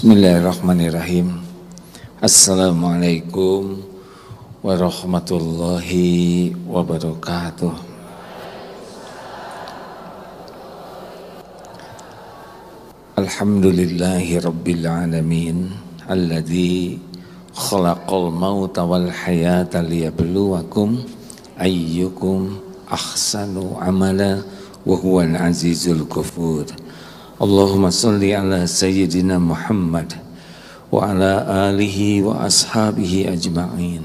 Bismillahirrahmanirrahim. Assalamualaikum warahmatullahi wabarakatuh. Alhamdulillahi rabbil alamin alladzi khalaqal mauta wal hayata liyabluwakum ayyukum ahsanu amala wa huwal azizul ghafur. Allahumma salli ala sayyidina Muhammad wa ala alihi wa ashabihi ajma'in.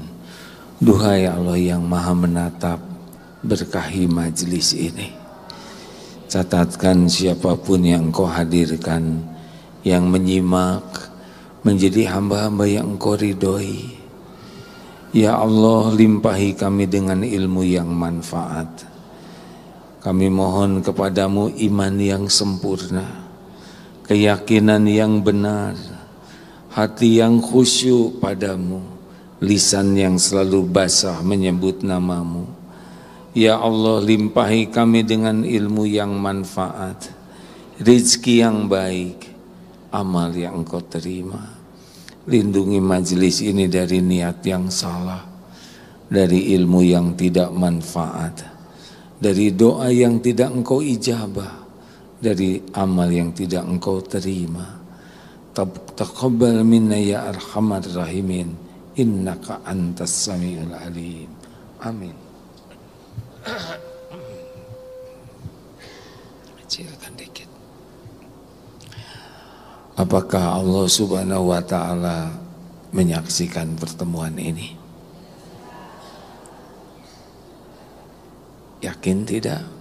Duhai Allah yang maha menatap, berkahi majlis ini. Catatkan siapapun yang Engkau hadirkan, yang menyimak, menjadi hamba-hamba yang Engkau ridhoi. Ya Allah, limpahi kami dengan ilmu yang manfaat. Kami mohon kepadamu iman yang sempurna, keyakinan yang benar, hati yang khusyuk padamu, lisan yang selalu basah menyebut namamu. Ya Allah, limpahi kami dengan ilmu yang manfaat, rezeki yang baik, amal yang Engkau terima. Lindungi majelis ini dari niat yang salah, dari ilmu yang tidak manfaat, dari doa yang tidak Engkau ijabah, dari amal yang tidak Engkau terima. Taqabbal minna ya arhamar rahimin, innaka antas samiul alim. Amin. Kecilkan dikit. Apakah Allah Subhanahu wa ta'ala menyaksikan pertemuan ini? Yakin tidak?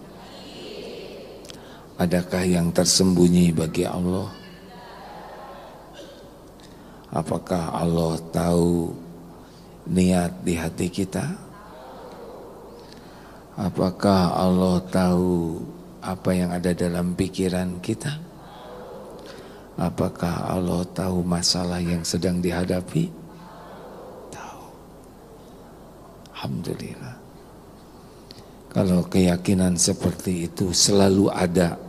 Adakah yang tersembunyi bagi Allah? Apakah Allah tahu niat di hati kita? Apakah Allah tahu apa yang ada dalam pikiran kita? Apakah Allah tahu masalah yang sedang dihadapi? Tahu. Alhamdulillah. Kalau keyakinan seperti itu selalu ada,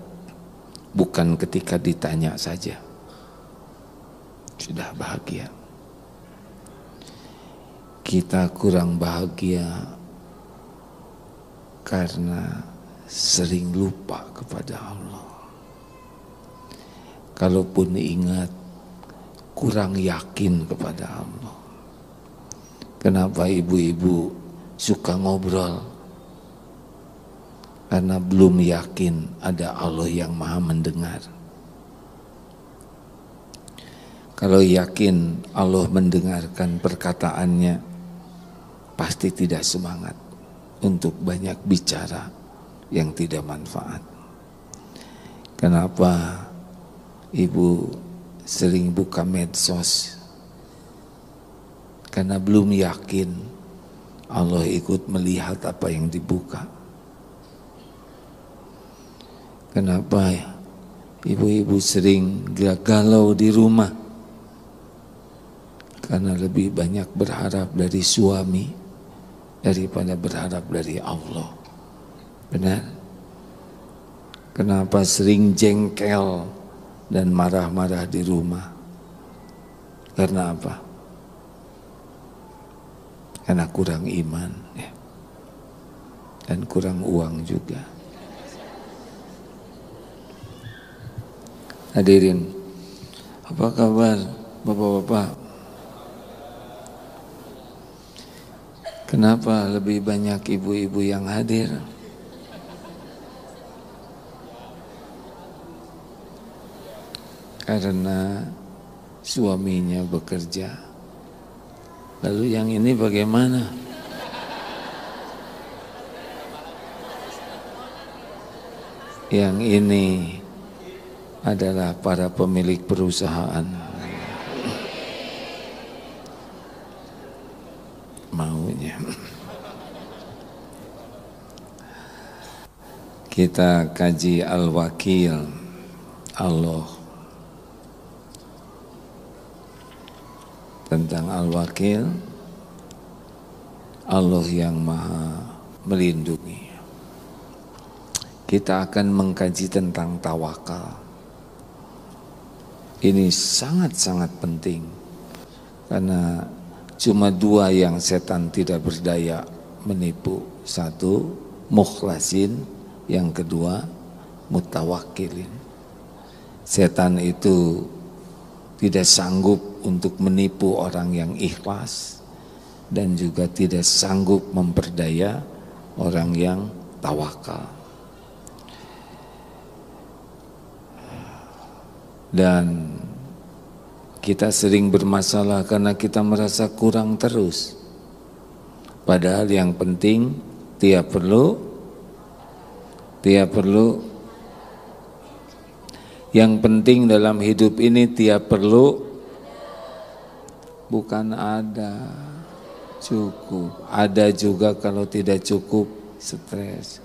bukan ketika ditanya saja, sudah bahagia. Kita kurang bahagia karena sering lupa kepada Allah. Kalaupun ingat, kurang yakin kepada Allah. Kenapa ibu-ibu suka ngobrol? Karena belum yakin ada Allah yang maha mendengar. Kalau yakin Allah mendengarkan perkataannya, pasti tidak semangat untuk banyak bicara yang tidak manfaat. Kenapa ibu sering buka medsos? Karena belum yakin Allah ikut melihat apa yang dibuka. Kenapa ibu-ibu sering galau di rumah? Karena lebih banyak berharap dari suami daripada berharap dari Allah. Benar? Kenapa sering jengkel dan marah-marah di rumah? Karena apa? Karena kurang iman ya. Dan kurang uang juga. Hadirin, apa kabar bapak-bapak? Kenapa lebih banyak ibu-ibu yang hadir? Karena suaminya bekerja. Lalu yang ini bagaimana? Yang ini adalah para pemilik perusahaan. Maunya. Kita kaji Al-Wakil, Allah. Tentang Al-Wakil, Allah yang maha melindungi. Kita akan mengkaji tentang tawakal. Ini sangat-sangat penting, karena cuma dua yang setan tidak berdaya menipu. Satu, mukhlasin, yang kedua, mutawakkilin. Setan itu tidak sanggup untuk menipu orang yang ikhlas, dan juga tidak sanggup memperdaya orang yang tawakal. Dan kita sering bermasalah karena kita merasa kurang terus. Padahal yang penting tiap perlu. Yang penting dalam hidup ini tiap perlu, bukan ada, cukup. Ada juga kalau tidak cukup, stres.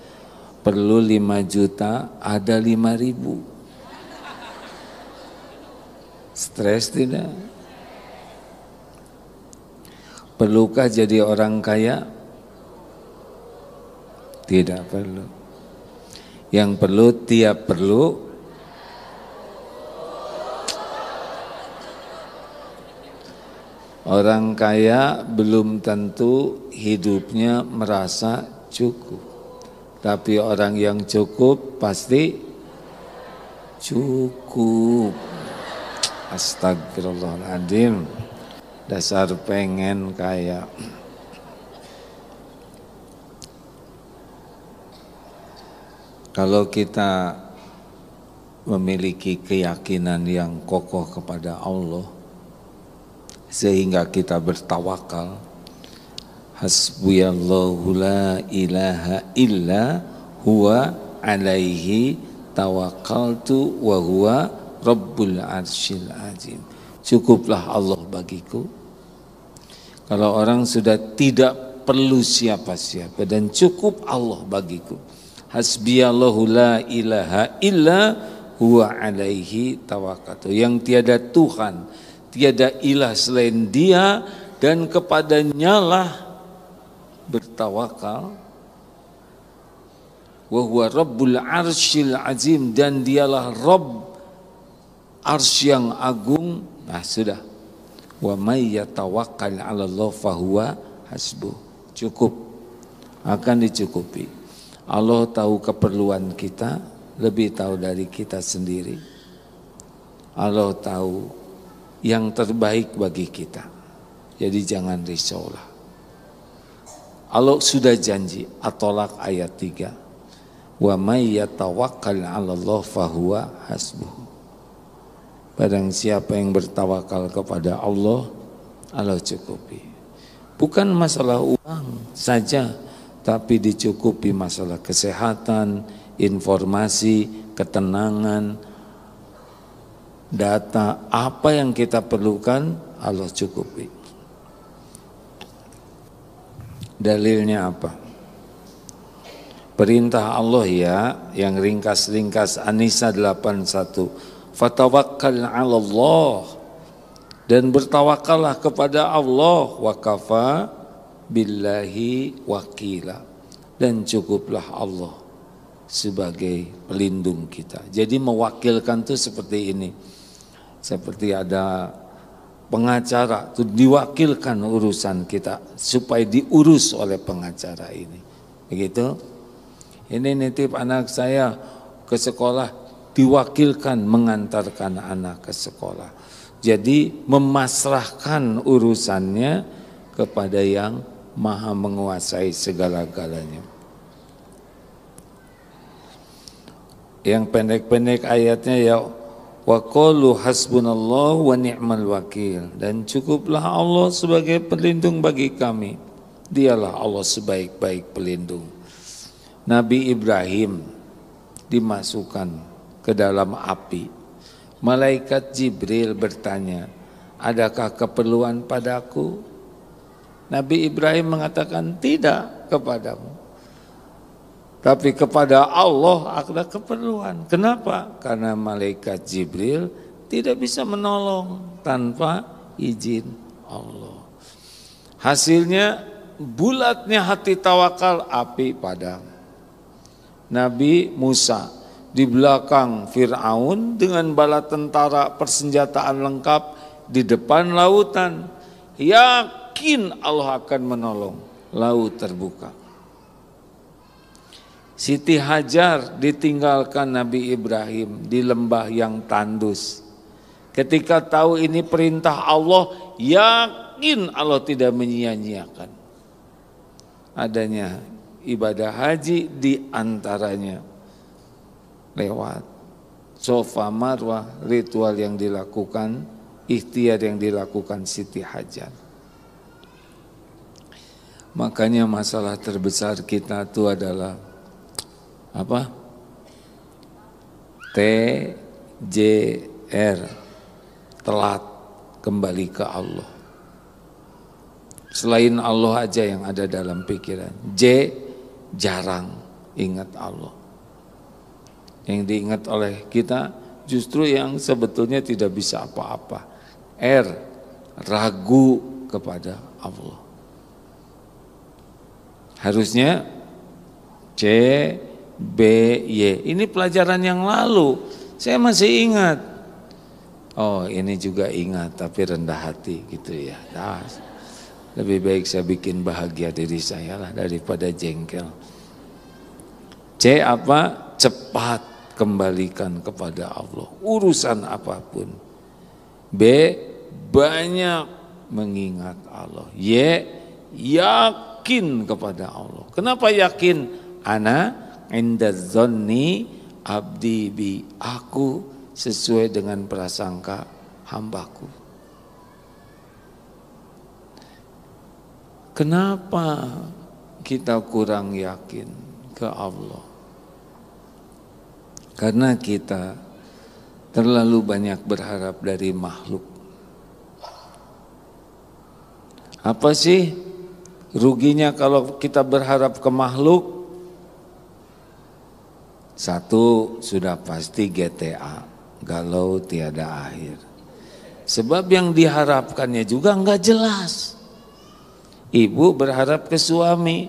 Perlu 5 juta, ada 5.000. Stres tidak? Perlukah jadi orang kaya? Tidak perlu. Yang perlu tiap perlu. Orang kaya belum tentu hidupnya merasa cukup. Tapi orang yang cukup pasti cukup. Astagfirullahaladzim. Dasar pengen kaya. Kalau kita memiliki keyakinan yang kokoh kepada Allah, sehingga kita bertawakal, hasbuyallahu la ilaha illa huwa alaihi tawakkaltu wa huwa rabbul arsyil azim. Cukuplah Allah bagiku. Kalau orang sudah tidak perlu siapa-siapa dan cukup Allah bagiku, hasbiyallahu la ilaha illa huwa alaihi tawakkaltu. Yang tiada Tuhan, tiada ilah selain Dia, dan kepadanya lah bertawakal. Wa huwa rabbul arsyil azim, dan Dialah Rabb arsy yang agung. Nah sudah. Wa may yatawakkal 'ala Allah fahuwa hasbuh. Cukup, akan dicukupi. Allah tahu keperluan kita, lebih tahu dari kita sendiri. Allah tahu yang terbaik bagi kita. Jadi jangan risaulah. Allah sudah janji, At-Tolak ayat 3. Wa may yatawakkal 'ala Allah fahuwa hasbuh. Barang siapa yang bertawakal kepada Allah, Allah cukupi. Bukan masalah uang saja, tapi dicukupi masalah kesehatan, informasi, ketenangan, data, apa yang kita perlukan Allah cukupi. Dalilnya apa? Perintah Allah ya, yang ringkas-ringkas An-Nisa 81. Fatawakkal 'ala Allah, dan bertawakallah kepada Allah, wa kafa billahi wakila, dan cukuplah Allah sebagai pelindung kita. Jadi mewakilkan itu seperti ini. Seperti ada pengacara, itu diwakilkan urusan kita supaya diurus oleh pengacara ini. Begitu? Ini nitip anak saya ke sekolah, diwakilkan mengantarkan anak ke sekolah. Jadi memasrahkan urusannya kepada yang maha menguasai segala-galanya. Yang pendek-pendek ayatnya ya, wa qalu hasbunallahu wa ni'mal wakil, dan cukuplah Allah sebagai pelindung bagi kami. Dialah Allah sebaik-baik pelindung. Nabi Ibrahim dimasukkan ke dalam api. Malaikat Jibril bertanya, adakah keperluan padaku? Nabi Ibrahim mengatakan, tidak kepadamu, tapi kepada Allah ada keperluan. Kenapa? Karena malaikat Jibril tidak bisa menolong tanpa izin Allah. Hasilnya bulatnya hati tawakal, api padam. Nabi Musa di belakang Fir'aun dengan bala tentara persenjataan lengkap di depan lautan. Yakin Allah akan menolong. Laut terbuka. Siti Hajar ditinggalkan Nabi Ibrahim di lembah yang tandus. Ketika tahu ini perintah Allah, yakin Allah tidak menyia-nyiakan. Adanya ibadah haji di antaranya lewat Safa Marwah, ritual yang dilakukan, ikhtiar yang dilakukan Siti Hajar. Makanya masalah terbesar kita itu adalah apa? TJR, telat kembali ke Allah. Selain Allah aja yang ada dalam pikiran. J, jarang ingat Allah. Yang diingat oleh kita justru yang sebetulnya tidak bisa apa-apa. R, ragu kepada Allah. Harusnya C, B, Y. Ini pelajaran yang lalu. Saya masih ingat. Oh, ini juga ingat tapi rendah hati gitu ya. Nah, lebih baik saya bikin bahagia diri saya lah daripada jengkel. C apa? Cepat kembalikan kepada Allah. Urusan apapun. B, banyak mengingat Allah. Y, yakin kepada Allah. Kenapa yakin? Ana inda dzanni abdi bi. Aku sesuai dengan prasangka hambaku. Kenapa kita kurang yakin ke Allah? Karena kita terlalu banyak berharap dari makhluk. Apa sih ruginya kalau kita berharap ke makhluk? Satu, sudah pasti GTA, galau tiada akhir. Sebab yang diharapkannya juga enggak jelas. Ibu berharap ke suami,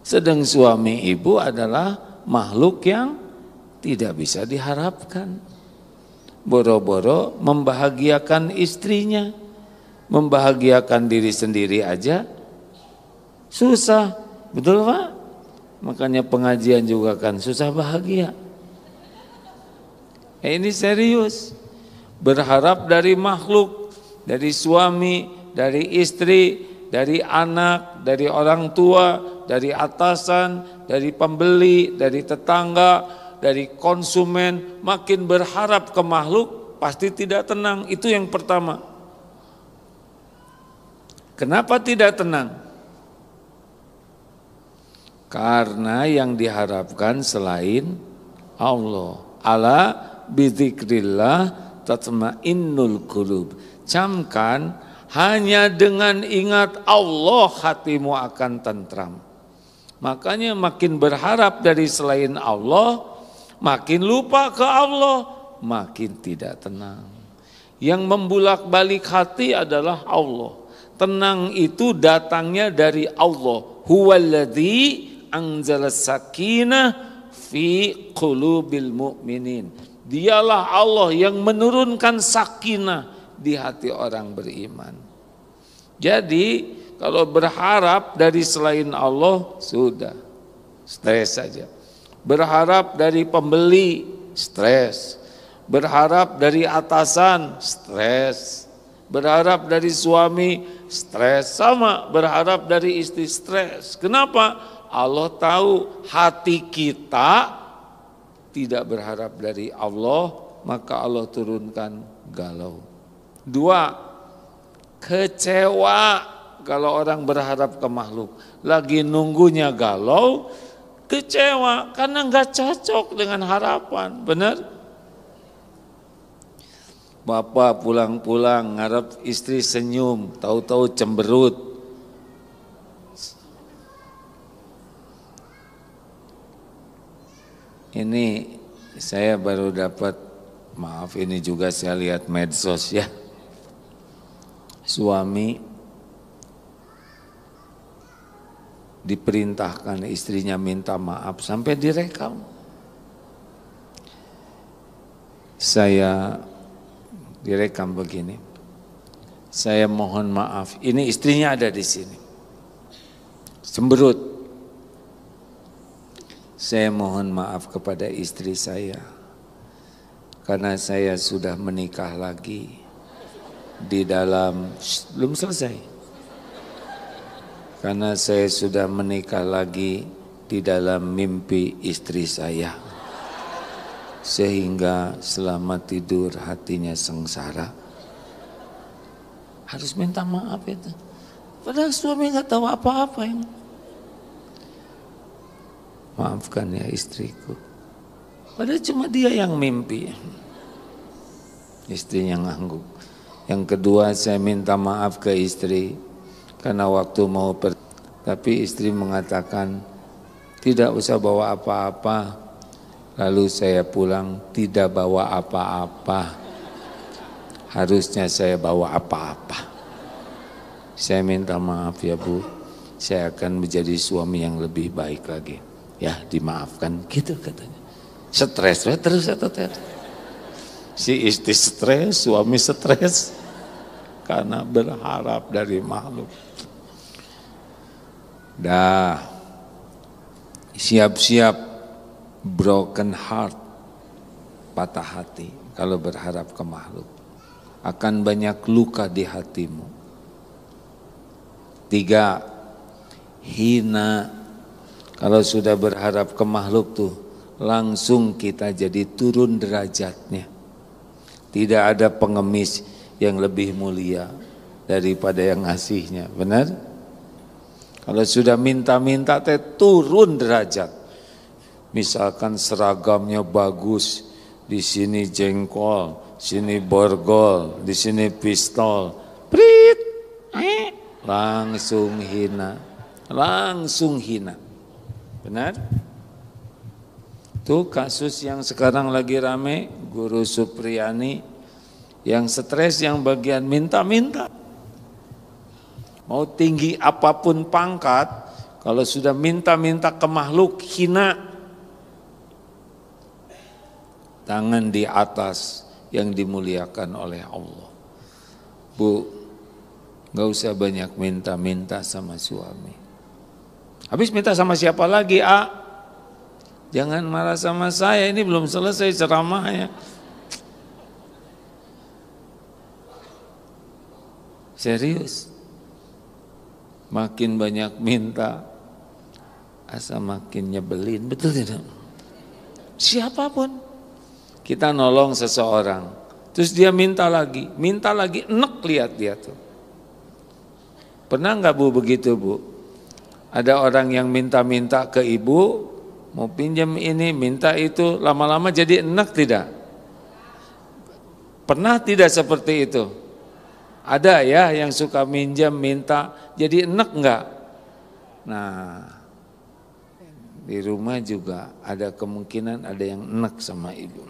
sedang suami ibu adalah makhluk yang tidak bisa diharapkan. Boro-boro membahagiakan istrinya, membahagiakan diri sendiri aja susah, betul Pak? Makanya pengajian juga kan susah bahagia. Ini serius. Berharap dari makhluk, dari suami, dari istri, dari anak, dari orang tua, dari atasan, dari pembeli, dari tetangga, dari konsumen. Makin berharap ke makhluk pasti tidak tenang. Itu yang pertama. Kenapa tidak tenang? Karena yang diharapkan selain Allah. Ala bidzikrillah tatma'innul qulub. Camkan, hanya dengan ingat Allah hatimu akan tentram. Makanya makin berharap dari selain Allah, makin lupa ke Allah, makin tidak tenang. Yang membulak-balik hati adalah Allah. Tenang itu datangnya dari Allah. Huwaladzi anzala sakinah fi qulubil mu'minin. Dialah Allah yang menurunkan sakinah di hati orang beriman. Jadi kalau berharap dari selain Allah sudah stres saja. Berharap dari pembeli stres. Berharap dari atasan stres. Berharap dari suami stres, sama berharap dari istri stres. Kenapa? Allah tahu hati kita tidak berharap dari Allah, maka Allah turunkan galau. Dua, kecewa kalau orang berharap ke makhluk. Lagi nunggunya galau, kecewa karena nggak cocok dengan harapan. Benar? Bapak pulang-pulang ngarep istri senyum, tahu-tahu cemberut. Ini saya baru dapat, maaf ini juga saya lihat medsos ya. Suami diperintahkan istrinya minta maaf sampai direkam. saya direkam begini. Saya mohon maaf. Ini istrinya ada di sini. Cemberut. Saya mohon maaf kepada istri saya karena saya sudah menikah lagi di dalam belum selesai. Karena saya sudah menikah lagi di dalam mimpi istri saya. Sehingga selama tidur hatinya sengsara. Harus minta maaf itu. Padahal suami nggak tahu apa-apa yang. Maafkan ya istriku. Padahal cuma dia yang mimpi. Istrinya ngangguk. Yang kedua saya minta maaf ke istri karena waktu mau tapi istri mengatakan tidak usah bawa apa-apa. Lalu saya pulang tidak bawa apa-apa. Harusnya saya bawa apa-apa. Saya minta maaf ya Bu. Saya akan menjadi suami yang lebih baik lagi. Ya dimaafkan gitu katanya. Stres terus atau si istri stres, suami stres karena berharap dari makhluk. Dah siap-siap broken heart, patah hati kalau berharap ke makhluk. Akan banyak luka di hatimu. 3, hina. Kalau sudah berharap ke makhluk tuh, langsung kita jadi turun derajatnya. Tidak ada pengemis yang lebih mulia daripada yang ngasihnya, benar? Kalau sudah minta-minta teh turun derajat. Misalkan seragamnya bagus, di sini jengkol, sini borgol, di sini pistol, prit, langsung hina, langsung hina. Benar? Tuh kasus yang sekarang lagi rame, Guru Supriyani yang stres yang bagian minta-minta. Mau tinggi apapun pangkat, kalau sudah minta-minta ke makhluk hina. Tangan di atas yang dimuliakan oleh Allah. Bu, gak usah banyak minta-minta sama suami. Habis minta sama siapa lagi, A? Jangan marah sama saya, ini belum selesai ceramahnya. Serius. Makin banyak minta, asa makin nyebelin, betul tidak? Siapapun. Kita nolong seseorang, terus dia minta lagi, enek lihat dia tuh. Pernah nggak Bu begitu Bu? Ada orang yang minta-minta ke ibu, mau pinjam ini, minta itu, lama-lama jadi enak tidak? Pernah tidak seperti itu? Ada ya yang suka minjam, minta, jadi enak enggak? Nah, di rumah juga ada kemungkinan ada yang enak sama ibu.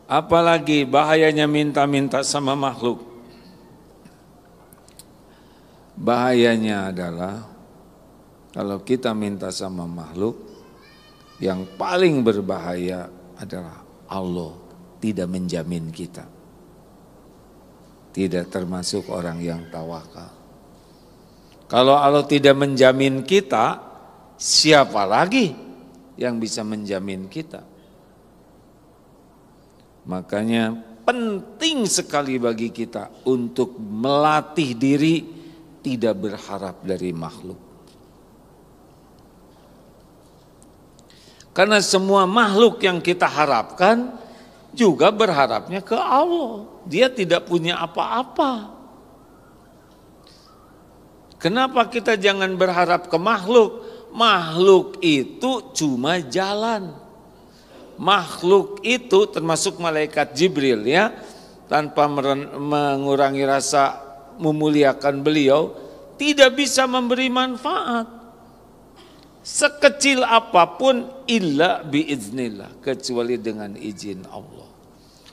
Apalagi bahayanya minta-minta sama makhluk. Bahayanya adalah kalau kita minta sama makhluk, yang paling berbahaya adalah Allah tidak menjamin kita. Tidak termasuk orang yang tawakal. Kalau Allah tidak menjamin kita, siapa lagi yang bisa menjamin kita? Makanya penting sekali bagi kita untuk melatih diri tidak berharap dari makhluk. Karena semua makhluk yang kita harapkan juga berharapnya ke Allah. Dia tidak punya apa-apa. Kenapa kita jangan berharap ke makhluk? Makhluk itu cuma jalan. Makhluk itu termasuk malaikat Jibril ya, tanpa mengurangi rasa memuliakan beliau, tidak bisa memberi manfaat sekecil apapun illa biiznillah, kecuali dengan izin Allah.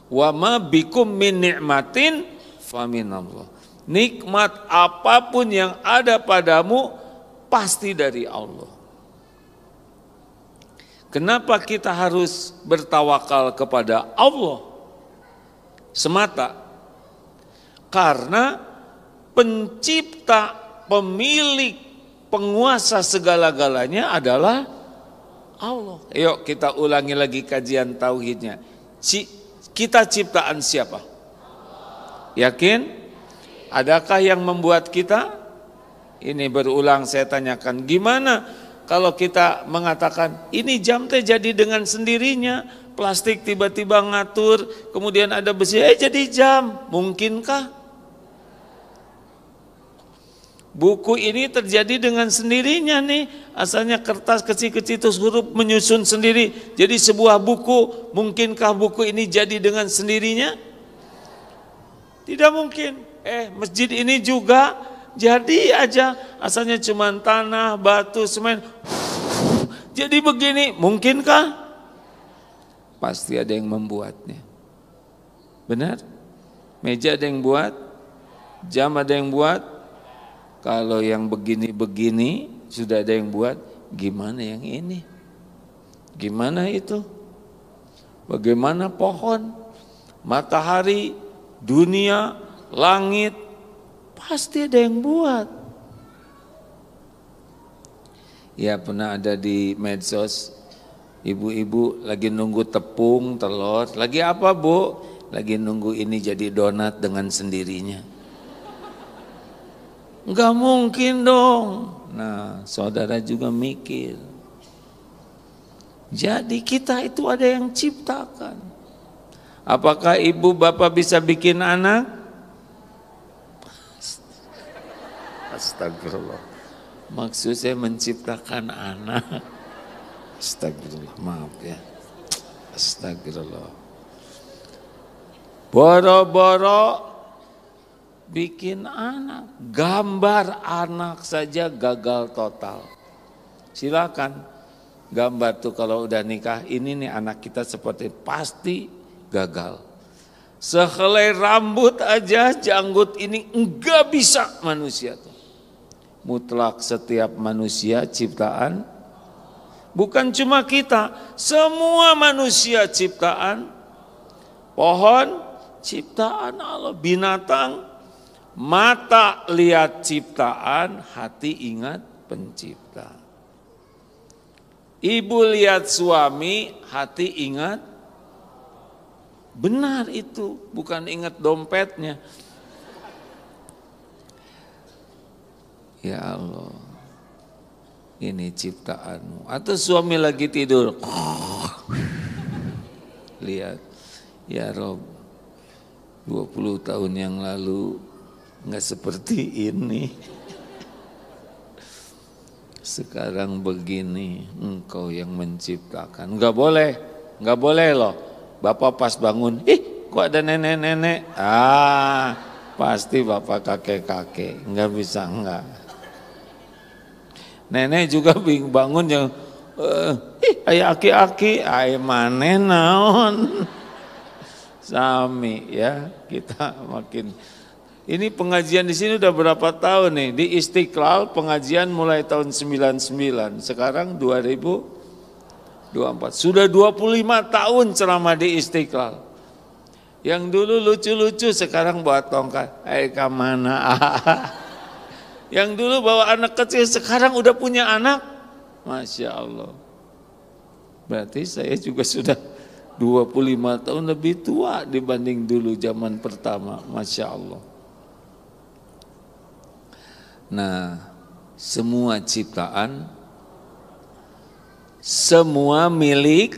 Wa ma bikum min ni'matin faminallah. Nikmat apapun yang ada padamu pasti dari Allah. Kenapa kita harus bertawakal kepada Allah semata? Karena pencipta, pemilik, penguasa segala-galanya adalah Allah. Yuk kita ulangi lagi kajian tauhidnya. Kita ciptaan siapa? Yakin? Adakah yang membuat kita? Ini berulang saya tanyakan. Gimana kalau kita mengatakan ini jam teh jadi dengan sendirinya, plastik tiba-tiba ngatur, kemudian ada besi, jadi jam. Mungkinkah? Buku ini terjadi dengan sendirinya nih, asalnya kertas kecil-kecil terus huruf menyusun sendiri jadi sebuah buku. Mungkinkah buku ini jadi dengan sendirinya? Tidak mungkin. Masjid ini juga jadi aja, asalnya cuma tanah, batu, semen, jadi begini. Mungkinkah? Pasti ada yang membuatnya. Benar? Meja ada yang buat, jam ada yang buat. Kalau yang begini-begini sudah ada yang buat, gimana yang ini? Gimana itu? Bagaimana pohon, matahari, dunia, langit? Pasti ada yang buat. Ya, pernah ada di medsos, ibu-ibu lagi nunggu tepung, telur. Lagi apa, Bu? Lagi nunggu ini jadi donat dengan sendirinya. Enggak mungkin dong. Nah, saudara juga mikir. Jadi kita itu ada yang ciptakan. Apakah ibu bapak bisa bikin anak? Astagfirullah. Maksud saya menciptakan anak. Astagfirullah, maaf ya. Astagfirullah. Boro-boro bikin anak, gambar anak saja gagal total. Silakan gambar tuh kalau udah nikah, ini nih anak kita seperti, pasti gagal. Sehelai rambut aja janggut ini enggak bisa manusia tuh. Mutlak setiap manusia ciptaan, bukan cuma kita, semua manusia ciptaan. Pohon ciptaan Allah, binatang mata lihat ciptaan, hati ingat pencipta. Ibu lihat suami, hati ingat. Benar itu, bukan ingat dompetnya. Ya Allah, ini ciptaanmu. Atau suami lagi tidur, lihat, ya Rob, 20 tahun yang lalu nggak seperti ini, sekarang begini. Engkau yang menciptakan. Nggak boleh loh. Bapak pas bangun, kok ada nenek-nenek? Pasti bapak kakek-kakek. Nggak bisa, enggak. Nenek juga bangun yang, ayah aki-aki, ayah maneh naon. Sami ya, kita makin. Ini pengajian di sini udah berapa tahun nih? Di Istiqlal pengajian mulai tahun 99, sekarang 2024. Sudah 25 tahun ceramah di Istiqlal. Yang dulu lucu-lucu sekarang bawa tongkat. Kemana? Yang dulu bawa anak kecil sekarang udah punya anak. Masya Allah. Berarti saya juga sudah 25 tahun lebih tua dibanding dulu zaman pertama. Masya Allah. Nah, semua ciptaan, semua milik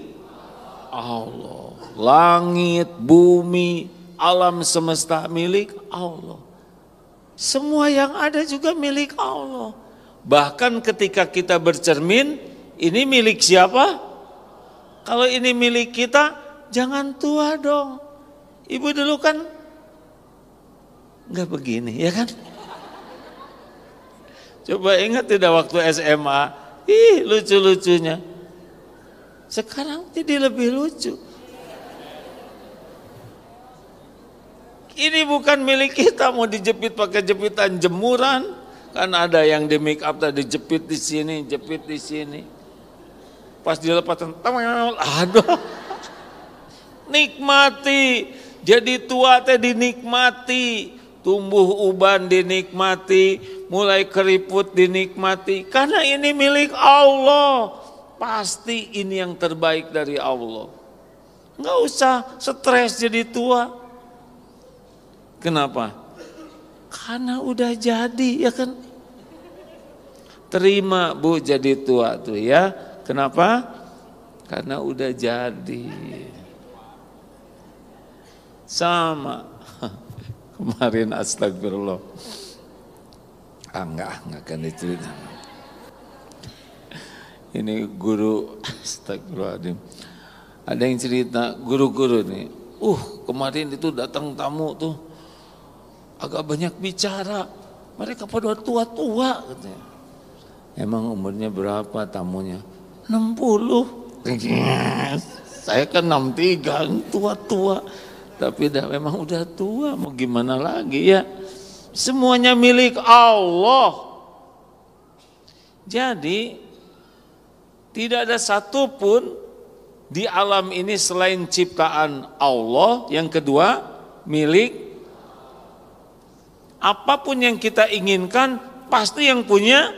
Allah. Langit, bumi, alam semesta milik Allah. Semua yang ada juga milik Allah. Bahkan ketika kita bercermin, ini milik siapa? Kalau ini milik kita, jangan tua dong. Ibu dulu kan nggak begini, ya kan? Coba ingat tidak waktu SMA, lucu-lucunya. Sekarang jadi lebih lucu. Ini bukan milik kita, mau dijepit pakai jepitan jemuran. Kan ada yang di make up tadi jepit di sini, jepit di sini. pas dilepaskan, aduh, nikmati. Jadi tua teh dinikmati, tumbuh uban dinikmati, mulai keriput dinikmati, karena ini milik Allah. Pasti ini yang terbaik dari Allah. Nggak usah stres jadi tua. Kenapa? Karena udah jadi, ya kan? Terima Bu jadi tua tuh ya. Kenapa? Karena udah jadi. Sama kemarin astagfirullah. Enggak akan dicerita. Ini guru astagfirullahaladzim. Ada yang cerita guru-guru nih. Kemarin itu datang tamu tuh agak banyak bicara. Mereka pada tua-tua katanya. Emang umurnya berapa tamunya? 60. Saya kan 63, tua-tua. Tapi memang udah tua, mau gimana lagi ya. Semuanya milik Allah. Jadi tidak ada satupun di alam ini selain ciptaan Allah. Yang kedua, milik. Apapun yang kita inginkan pasti yang punya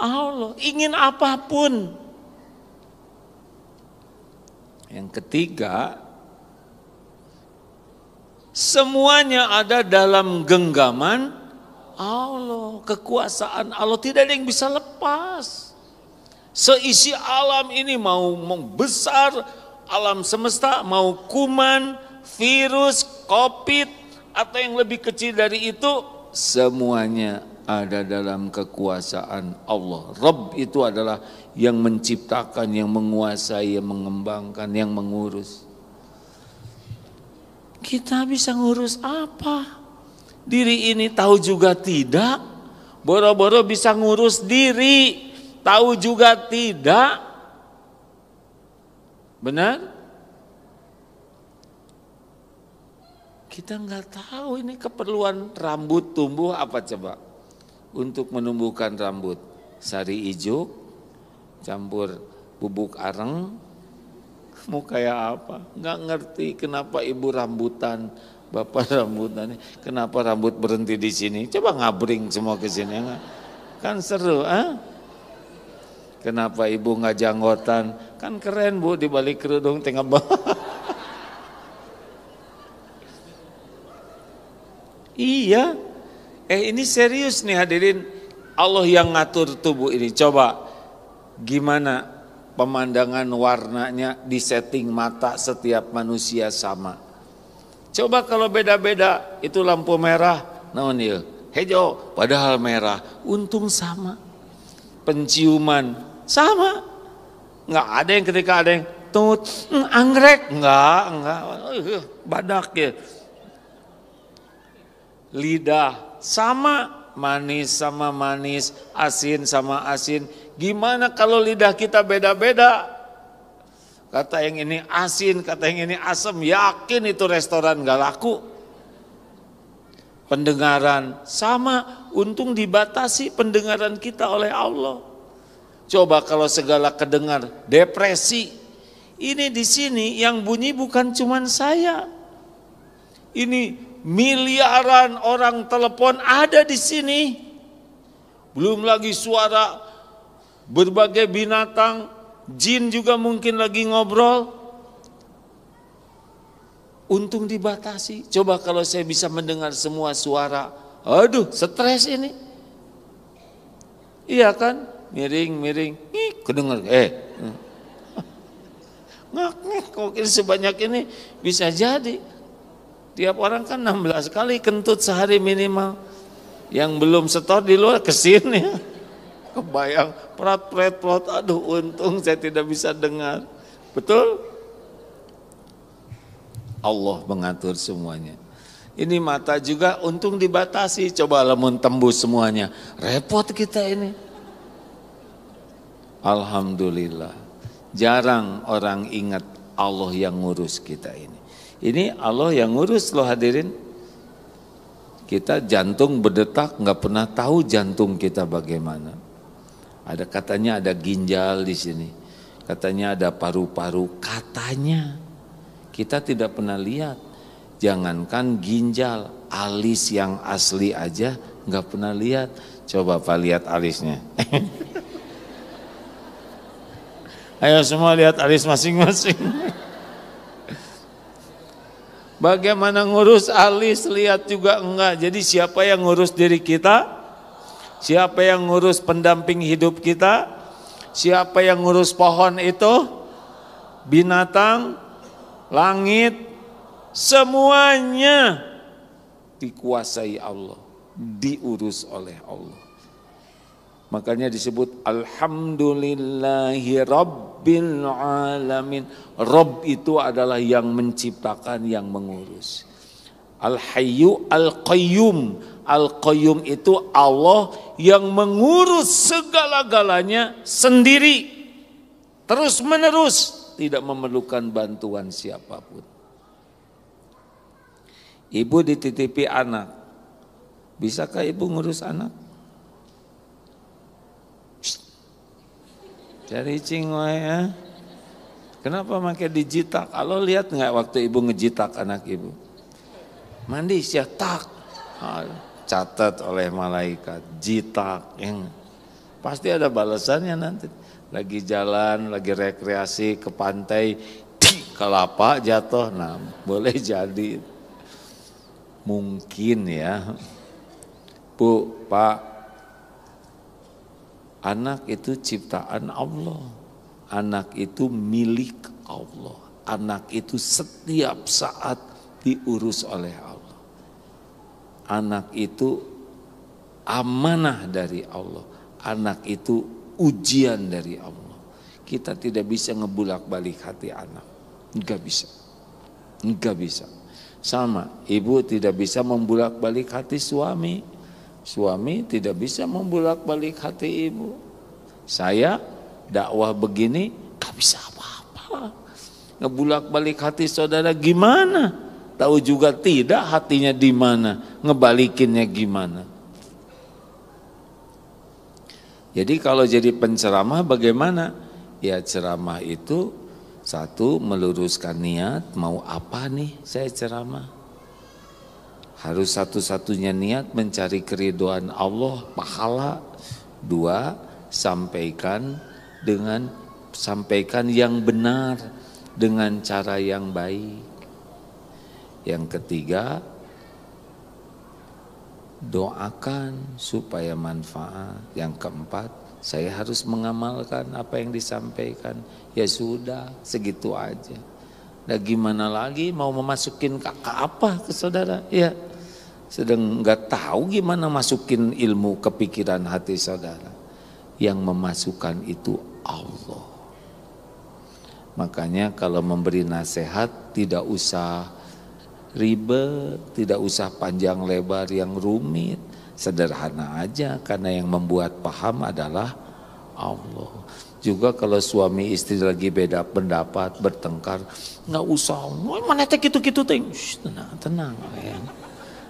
Allah. Ingin apapun. Yang ketiga, semuanya ada dalam genggaman Allah, kekuasaan Allah, tidak ada yang bisa lepas. Seisi alam ini mau besar, alam semesta, mau kuman, virus, COVID, atau yang lebih kecil dari itu, semuanya ada dalam kekuasaan Allah. Rabb itu adalah yang menciptakan, yang menguasai, yang mengembangkan, yang mengurus. Kita bisa ngurus apa? Diri ini tahu juga tidak. Boro-boro bisa ngurus diri, tahu juga tidak. Benar? Kita nggak tahu ini keperluan rambut tumbuh apa coba? Untuk menumbuhkan rambut, sari ijuk, campur bubuk areng. Mau kayak apa? Nggak ngerti kenapa ibu rambutan, bapak rambutan, kenapa rambut berhenti di sini? Coba ngabring semua ke sini, kan seru, Kenapa ibu nggak janggotan? Kan keren Bu, di balik kerudung tengah bawah. Iya, ini serius nih hadirin. Allah yang ngatur tubuh ini. Coba gimana? Pemandangan warnanya di setting mata setiap manusia sama. Coba kalau beda-beda, itu lampu merah, naon ieu? Hijau, padahal merah, untung sama. Penciuman sama. Enggak ada yang ketika ada yang tut, anggrek, enggak, badak ya. Lidah sama, manis sama manis, asin sama asin. Gimana kalau lidah kita beda-beda? Kata yang ini asin, kata yang ini asam, yakin itu restoran gak laku. Pendengaran sama, untung dibatasi pendengaran kita oleh Allah. Coba kalau segala kedengar, depresi. Ini di sini yang bunyi bukan cuman saya. Ini miliaran orang telepon ada di sini. Belum lagi suara berbagai binatang, jin juga mungkin lagi ngobrol. Untung dibatasi. Coba kalau saya bisa mendengar semua suara, aduh stres ini. Iya kan? Miring, kedengar. Ngak, mungkin sebanyak ini bisa jadi. Tiap orang kan 16 kali kentut sehari minimal. Yang belum setor di luar kesini. Kebayang, prat, aduh untung saya tidak bisa dengar. Betul? Allah mengatur semuanya. Ini mata juga untung dibatasi. Coba lamun tembus semuanya. Repot kita ini. Alhamdulillah. Jarang orang ingat Allah yang ngurus kita ini. Ini Allah yang ngurus loh hadirin. Kita jantung berdetak nggak pernah tahu jantung kita bagaimana. Ada katanya ada ginjal di sini. Katanya ada paru-paru, katanya. Kita tidak pernah lihat. Jangankan ginjal, alis yang asli aja nggak pernah lihat. Coba Pak lihat alisnya. Ayo semua lihat alis masing-masing. Bagaimana ngurus alis, lihat juga enggak. Jadi siapa yang ngurus diri kita? Siapa yang ngurus pendamping hidup kita? Siapa yang ngurus pohon itu? Binatang, langit, semuanya dikuasai Allah, diurus oleh Allah. Makanya disebut alhamdulillahi rabbil alamin. Rabb itu adalah yang menciptakan, yang mengurus. Al-Hayyu Al-Qayyum. Al-Qayyum itu Allah yang mengurus segala-galanya sendiri. Terus menerus, tidak memerlukan bantuan siapapun. Ibu dititipi anak. Bisakah ibu ngurus anak? Cari cingoi ya. Kenapa pakai dijitak? Kalau lihat nggak waktu ibu ngejitak anak ibu? Mandi tak, catat oleh malaikat, jitak, yang pasti ada balasannya nanti. Lagi jalan, lagi rekreasi ke pantai, kelapa jatuh, nah boleh jadi. Mungkin ya, Bu, Pak. Anak itu ciptaan Allah, anak itu milik Allah, anak itu setiap saat diurus oleh Allah. Anak itu amanah dari Allah, anak itu ujian dari Allah. Kita tidak bisa ngebulak-balik hati anak, enggak bisa, enggak bisa. Sama, ibu tidak bisa membulak-balik hati suami. Suami tidak bisa membulak-balik hati ibu. Saya dakwah begini gak bisa apa-apa. Ngebulak-balik hati saudara gimana? Tahu juga tidak hatinya di mana, ngebalikinnya gimana. Jadi kalau jadi penceramah bagaimana? Ya ceramah itu satu, meluruskan niat, mau apa nih saya ceramah. Harus satu-satunya niat mencari keridhaan Allah, pahala. Dua, sampaikan yang benar dengan cara yang baik. Yang ketiga, doakan supaya manfaat. Yang keempat, saya harus mengamalkan apa yang disampaikan. Ya sudah, segitu aja. Nah gimana lagi mau memasukin kakak apa ke saudara? Ya. Sedang nggak tahu gimana masukin ilmu ke pikiran hati saudara. Yang memasukkan itu Allah. Makanya kalau memberi nasihat tidak usah ribet, tidak usah panjang lebar yang rumit. Sederhana aja karena yang membuat paham adalah Allah. Juga kalau suami istri lagi beda pendapat, bertengkar, nggak usah, mana teh gitu-gitu teh, tenang ya.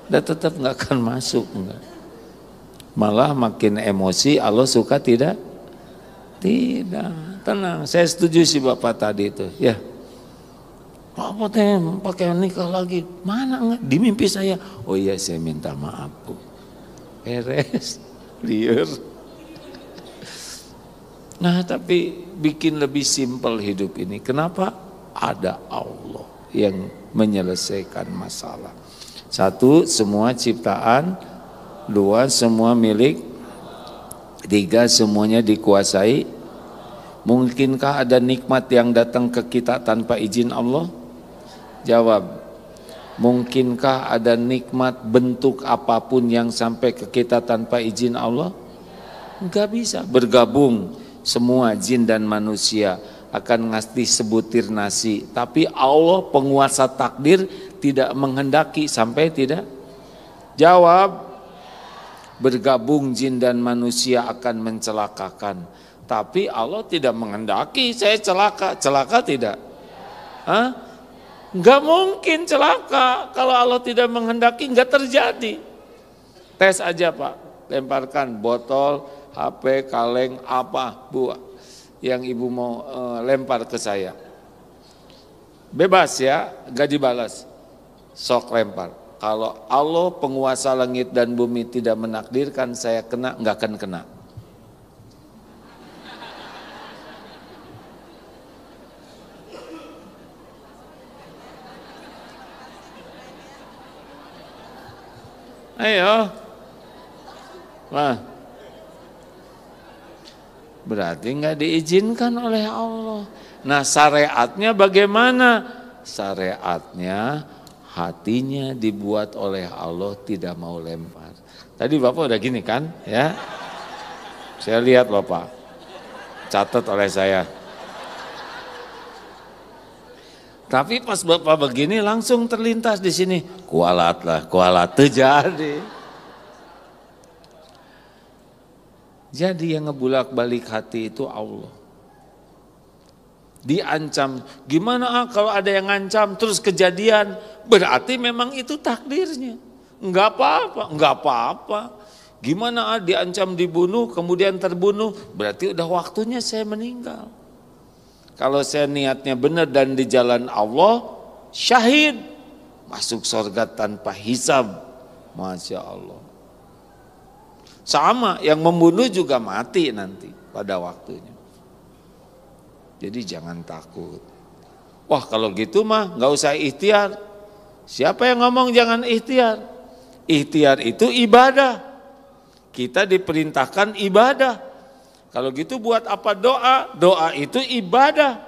Dan tetap nggak akan masuk, enggak. Malah makin emosi. Allah suka tidak? Tidak. Tenang. Saya setuju si bapak tadi itu. Ya. Apa teh pakai nikah lagi? Mana enggak? Di mimpi saya. Oh iya saya minta maaf Bu. Beres. Liar. Nah tapi bikin lebih simpel hidup ini. Kenapa? Ada Allah yang menyelesaikan masalah. Satu, semua ciptaan. Dua, semua milik. Tiga, semuanya dikuasai. Mungkinkah ada nikmat yang datang ke kita tanpa izin Allah? Jawab. Mungkinkah ada nikmat bentuk apapun yang sampai ke kita tanpa izin Allah? Enggak bisa. Bergabung semua jin dan manusia akan ngasih sebutir nasi. Tapi Allah penguasa takdir tidak menghendaki sampai tidak? Jawab. Bergabung jin dan manusia akan mencelakakan. Tapi Allah tidak menghendaki saya celaka. Celaka tidak? Hah? Enggak mungkin celaka. Kalau Allah tidak menghendaki enggak terjadi. Tes aja Pak. Lemparkan botol, HP, kaleng, apa, buah. yang ibu mau lempar ke saya. Bebas ya, gak dibalas. Sok lempar. Kalau Allah penguasa langit dan bumi tidak menakdirkan saya kena, gak akan kena. Ayo. Nah, berarti nggak diizinkan oleh Allah. Nah, syariatnya bagaimana? Syariatnya hatinya dibuat oleh Allah tidak mau lempar. Tadi Bapak udah gini kan, ya? Saya lihat Bapak, catat oleh saya. Tapi pas Bapak begini langsung terlintas di sini, kualat terjadi. Jadi yang ngebulak-balik hati itu Allah. Diancam, gimana kalau ada yang ngancam terus kejadian, berarti memang itu takdirnya. Enggak apa-apa. Gimana diancam dibunuh kemudian terbunuh, berarti udah waktunya saya meninggal. Kalau saya niatnya benar dan di jalan Allah, syahid, masuk surga tanpa hisab. Masya Allah. Sama, yang membunuh juga mati nanti pada waktunya. Jadi jangan takut. Wah kalau gitu mah gak usah ikhtiar. Siapa yang ngomong jangan ikhtiar? Ikhtiar itu ibadah. Kita diperintahkan ibadah. Kalau gitu buat apa doa? Doa itu ibadah.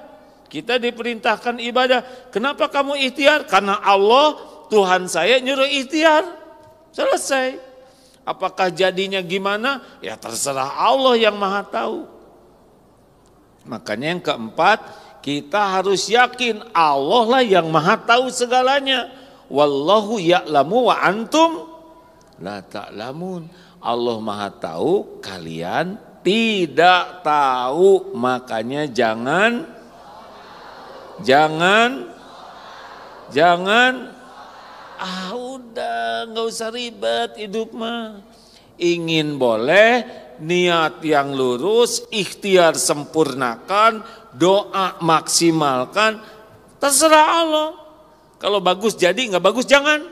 Kita diperintahkan ibadah. Kenapa kamu ikhtiar? Karena Allah, Tuhan saya nyuruh ikhtiar. Selesai. Apakah jadinya gimana? Ya terserah Allah yang maha tahu. Makanya yang keempat, kita harus yakin Allah lah yang maha tahu segalanya. Wallahu ya'lamu wa antum la ta'lamun. Allah maha tahu, kalian tidak tahu, makanya jangan udah nggak usah ribet hidup mah. Ingin boleh, niat yang lurus, ikhtiar sempurnakan, doa maksimalkan, terserah Allah. Kalau bagus jadi, nggak bagus jangan.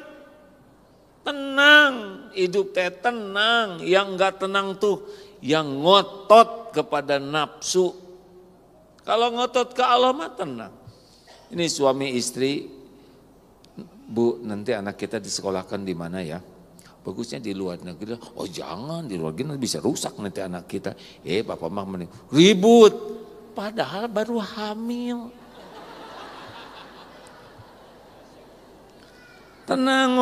Tenang, hidup teh tenang. Yang nggak tenang tuh yang ngotot kepada nafsu. Kalau ngotot ke Allah mah tenang. Ini suami istri, Bu, nanti anak kita disekolahkan di mana ya? Bagusnya di luar negeri. Oh jangan, di luar negeri bisa rusak nanti anak kita. Papa mah mending ribut. Padahal baru hamil. Tenang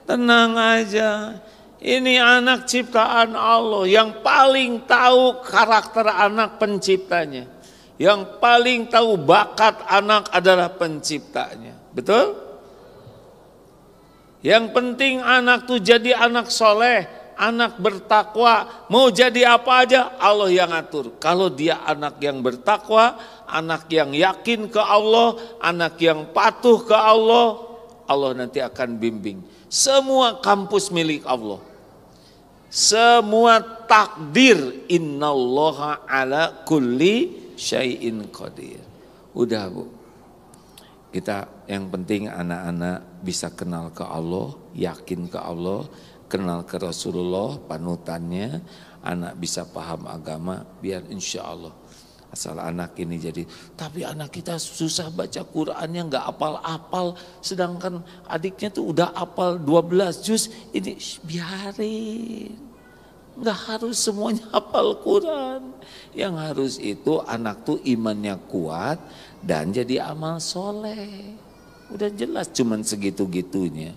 tenang aja. Ini anak ciptaan Allah yang paling tahu karakter anak penciptanya. Yang paling tahu bakat anak adalah penciptanya. Betul? Yang penting anak tuh jadi anak soleh, anak bertakwa. Mau jadi apa aja Allah yang atur. Kalau dia anak yang bertakwa, anak yang yakin ke Allah, anak yang patuh ke Allah, Allah nanti akan bimbing. Semua kampus milik Allah. Semua takdir, innallaha ala kulli syai'in qadir. Udah Bu, kita yang penting anak-anak bisa kenal ke Allah, yakin ke Allah, kenal ke Rasulullah, panutannya, anak bisa paham agama, biar insya Allah. Asal anak ini jadi, tapi anak kita susah baca Qur'annya, nggak apal-apal, sedangkan adiknya tuh udah apal 12 juz, ini biarin. Nggak harus semuanya hafal Quran. Yang harus itu anak tuh imannya kuat dan jadi amal soleh. Udah jelas cuman segitu-gitunya.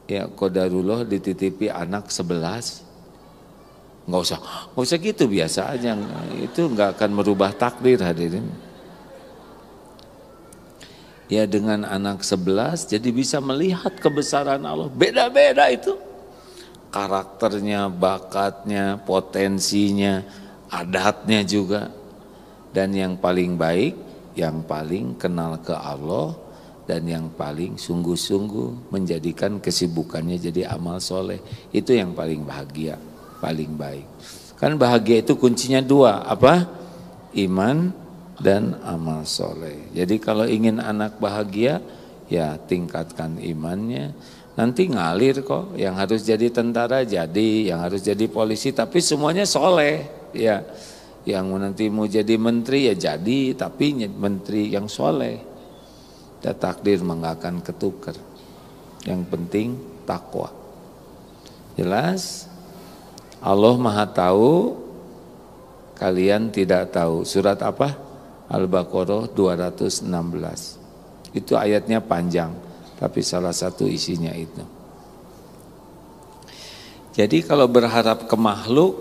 Ya qadarullah dititipi anak 11. Nggak usah gitu, biasa aja. Itu nggak akan merubah takdir hadirin. Ya dengan anak 11 jadi bisa melihat kebesaran Allah. Beda-beda itu. Karakternya, bakatnya, potensinya, adatnya juga. Dan yang paling baik, yang paling kenal ke Allah, dan yang paling sungguh-sungguh menjadikan kesibukannya jadi amal soleh. Itu yang paling bahagia, paling baik. Kan bahagia itu kuncinya dua, apa? Iman dan amal soleh. Jadi kalau ingin anak bahagia, ya tingkatkan imannya. Nanti ngalir kok, yang harus jadi tentara jadi, yang harus jadi polisi, tapi semuanya soleh. Ya, yang nanti mau jadi menteri ya jadi, tapi menteri yang soleh. Dan takdir nggak akan ketukar. Yang penting takwa. Jelas? Allah Maha tahu, kalian tidak tahu. Surat apa? Al-Baqarah 216. Itu ayatnya panjang, tapi salah satu isinya itu. Jadi kalau berharap ke makhluk,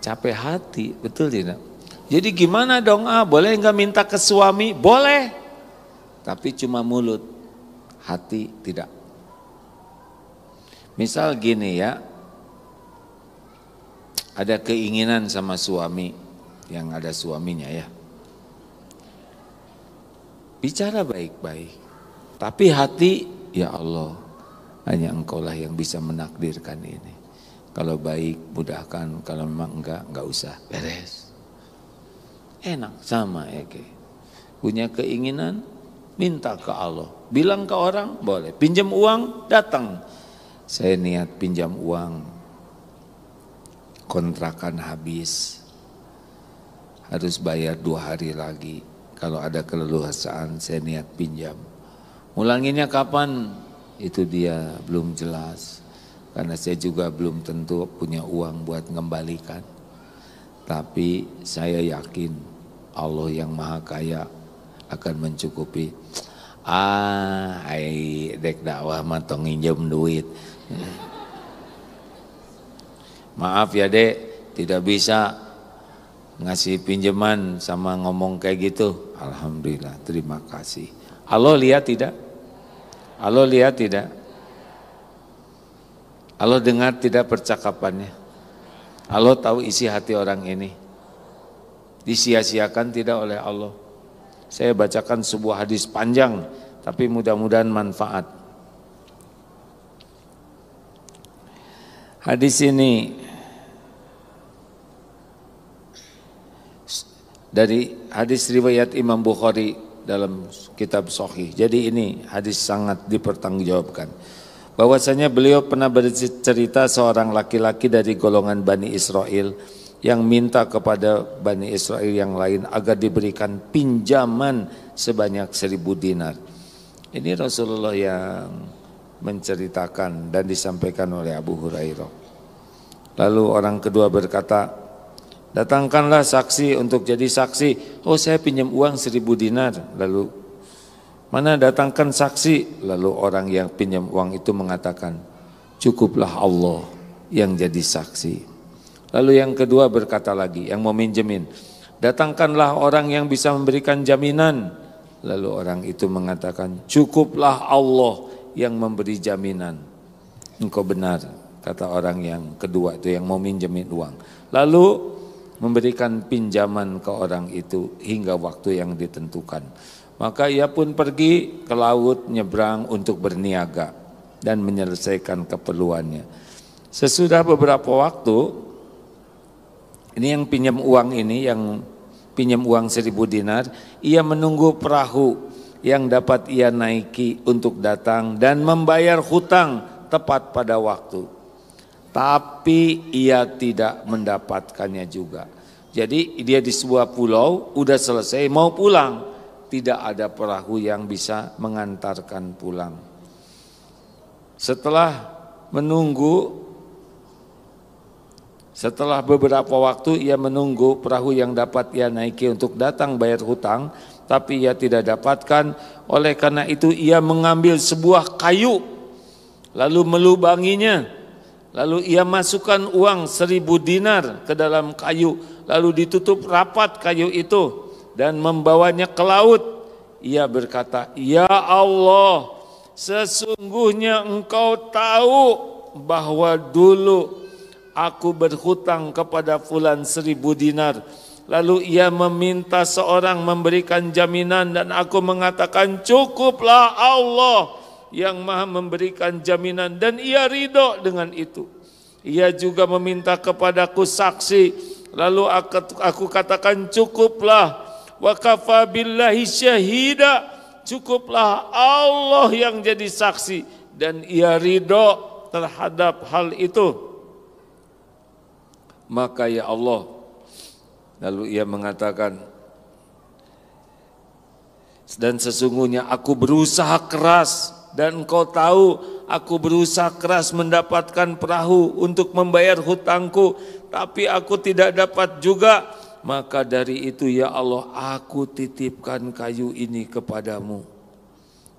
capek hati, betul tidak? Jadi gimana dong? Boleh nggak minta ke suami? Boleh, tapi cuma mulut, hati tidak. Misal gini ya, ada keinginan sama suami, yang ada suaminya ya. Bicara baik-baik, tapi hati, ya Allah, hanya Engkaulah yang bisa menakdirkan ini. Kalau baik, mudahkan, kalau memang enggak usah, beres. Enak sama ya, punya keinginan, minta ke Allah. Bilang ke orang, boleh. Pinjam uang, datang. Saya niat pinjam uang, kontrakan habis, harus bayar 2 hari lagi. Kalau ada keleluasaan saya niat pinjam. Ulanginya kapan? Itu dia belum jelas. Karena saya juga belum tentu punya uang buat mengembalikan. Tapi saya yakin Allah yang Maha Kaya akan mencukupi. Dek dakwah mah tong nginjem duit. Maaf ya dek, tidak bisa ngasih pinjaman sama ngomong kayak gitu. Alhamdulillah, terima kasih. Allah lihat tidak? Allah lihat tidak? Allah dengar tidak percakapannya? Allah tahu isi hati orang ini. Disia-siakan tidak oleh Allah. Saya bacakan sebuah hadis panjang, tapi mudah-mudahan manfaat. Hadis ini dari hadis riwayat Imam Bukhari dalam kitab Sahih. Jadi ini hadis sangat dipertanggungjawabkan. Bahwasanya beliau pernah bercerita seorang laki-laki dari golongan Bani Israel yang minta kepada Bani Israel yang lain agar diberikan pinjaman sebanyak 1000 dinar. Ini Rasulullah yang menceritakan dan disampaikan oleh Abu Hurairah. Lalu orang kedua berkata, datangkanlah saksi untuk jadi saksi. Oh, saya pinjam uang 1000 dinar. Lalu mana datangkan saksi? Lalu orang yang pinjam uang itu mengatakan, cukuplah Allah yang jadi saksi. Lalu yang kedua berkata lagi, yang mau minjemin, datangkanlah orang yang bisa memberikan jaminan. Lalu orang itu mengatakan, cukuplah Allah yang memberi jaminan. Engkau benar, kata orang yang kedua itu yang mau minjemin uang. Lalu memberikan pinjaman ke orang itu hingga waktu yang ditentukan. Maka ia pun pergi ke laut nyebrang untuk berniaga dan menyelesaikan keperluannya. Sesudah beberapa waktu, ini yang pinjam uang ini, yang pinjam uang 1000 dinar, ia menunggu perahu yang dapat ia naiki untuk datang dan membayar hutang tepat pada waktu. Tapi ia tidak mendapatkannya juga. Jadi dia di sebuah pulau, udah selesai mau pulang. Tidak ada perahu yang bisa mengantarkan pulang. Setelah beberapa waktu ia menunggu perahu yang dapat ia naiki untuk datang bayar hutang, tapi ia tidak dapatkan. Oleh karena itu ia mengambil sebuah kayu, lalu melubanginya, lalu ia masukkan uang 1000 dinar ke dalam kayu, lalu ditutup rapat kayu itu dan membawanya ke laut. Ia berkata, ya Allah, sesungguhnya Engkau tahu bahwa dulu aku berhutang kepada fulan 1000 dinar. Lalu ia meminta seorang memberikan jaminan dan aku mengatakan, cukuplah Allah yang maha memberikan jaminan, dan ia ridho dengan itu. Ia juga meminta kepadaku saksi, lalu aku katakan cukuplah. Wa kafa billahi syahida, cukuplah Allah yang jadi saksi, dan ia ridho terhadap hal itu. Maka ya Allah, lalu ia mengatakan, dan sesungguhnya aku berusaha keras, dan engkau tahu aku berusaha keras mendapatkan perahu untuk membayar hutangku, tapi aku tidak dapat juga. Maka dari itu ya Allah, aku titipkan kayu ini kepadamu.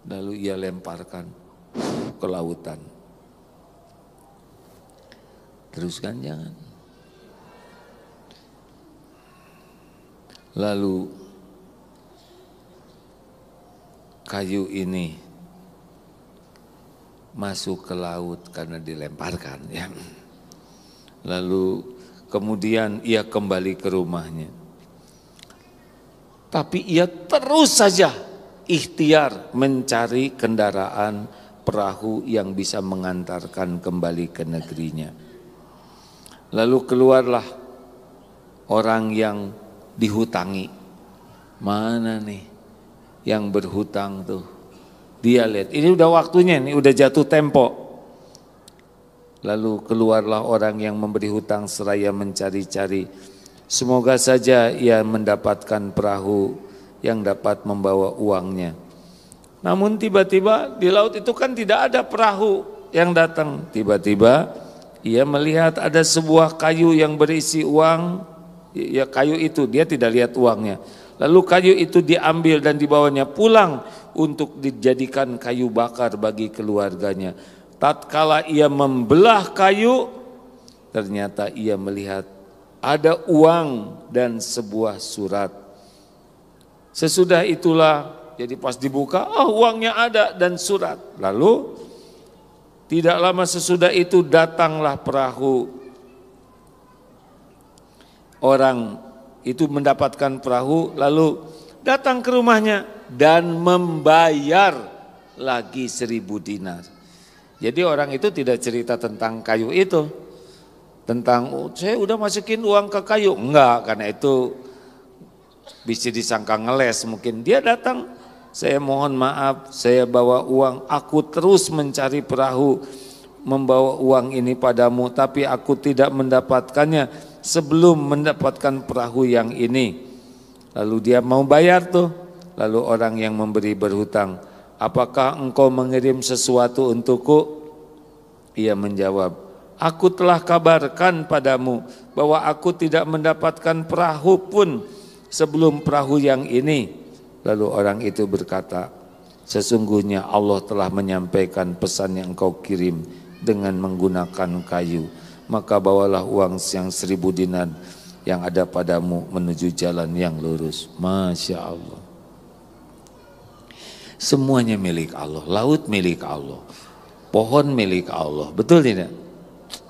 Lalu ia lemparkan ke lautan. Teruskan jangan. Lalu kayu ini masuk ke laut karena dilemparkan, ya. Lalu kemudian ia kembali ke rumahnya. Tapi ia terus saja ikhtiar mencari kendaraan perahu yang bisa mengantarkan kembali ke negerinya. Lalu keluarlah orang yang dihutangi. Mana nih yang berhutang tuh? Dia lihat, ini udah waktunya, ini udah jatuh tempo. Lalu keluarlah orang yang memberi hutang seraya mencari-cari. Semoga saja ia mendapatkan perahu yang dapat membawa uangnya. Namun tiba-tiba di laut itu kan tidak ada perahu yang datang. Tiba-tiba ia melihat ada sebuah kayu yang berisi uang. Ya, kayu itu dia tidak lihat uangnya. Lalu kayu itu diambil dan dibawanya pulang untuk dijadikan kayu bakar bagi keluarganya. Tatkala ia membelah kayu, ternyata ia melihat ada uang dan sebuah surat. Sesudah itulah, jadi pas dibuka, uangnya ada dan surat. Lalu tidak lama sesudah itu datanglah perahu. Orang itu mendapatkan perahu, lalu datang ke rumahnya dan membayar lagi 1.000 dinar. Jadi orang itu tidak cerita tentang kayu itu, tentang saya udah masukin uang ke kayu, enggak, karena itu bisa disangka ngeles mungkin. Dia datang, saya mohon maaf, saya bawa uang, aku terus mencari perahu membawa uang ini padamu, tapi aku tidak mendapatkannya sebelum mendapatkan perahu yang ini. Lalu dia mau bayar tuh. Lalu orang yang memberi berhutang, apakah engkau mengirim sesuatu untukku? Ia menjawab, aku telah kabarkan padamu bahwa aku tidak mendapatkan perahu pun sebelum perahu yang ini. Lalu orang itu berkata, sesungguhnya Allah telah menyampaikan pesan yang engkau kirim dengan menggunakan kayu. Maka bawalah uang yang 1.000 dinar yang ada padamu menuju jalan yang lurus. Masya Allah. Semuanya milik Allah, laut milik Allah, pohon milik Allah, betul tidak?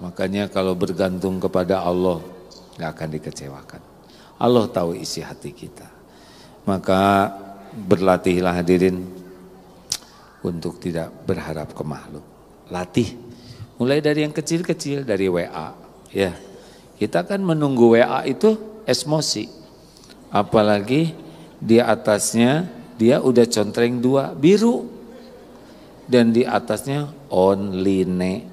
Makanya kalau bergantung kepada Allah gak akan dikecewakan. Allah tahu isi hati kita. Maka berlatihlah hadirin untuk tidak berharap ke makhluk. Latih. Mulai dari yang kecil-kecil, dari WA, ya. Kita kan menunggu WA itu emosi. Apalagi di atasnya dia udah contreng 2 biru. Dan di atasnya online.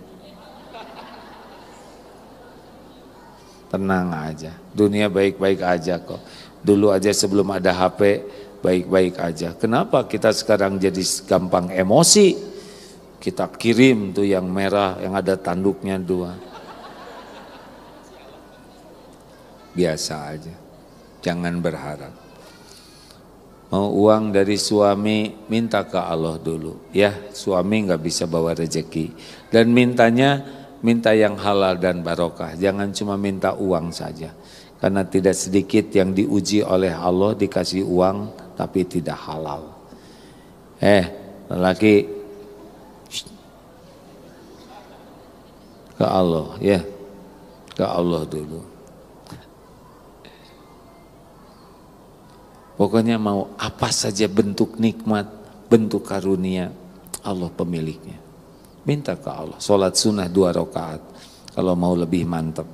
Tenang aja, dunia baik-baik aja kok. Dulu aja sebelum ada HP baik-baik aja. Kenapa kita sekarang jadi gampang emosi? Kita kirim tuh yang merah yang ada tanduknya 2. Biasa aja, jangan berharap. Mau uang dari suami, minta ke Allah dulu. Ya, suami nggak bisa bawa rezeki. Dan minta yang halal dan barokah. Jangan cuma minta uang saja. Karena tidak sedikit yang diuji oleh Allah dikasih uang tapi tidak halal. Lelaki, ke Allah, ya, ke Allah dulu. Pokoknya mau apa saja bentuk nikmat, bentuk karunia, Allah pemiliknya. Minta ke Allah. Sholat sunnah 2 rakaat, kalau mau lebih mantap.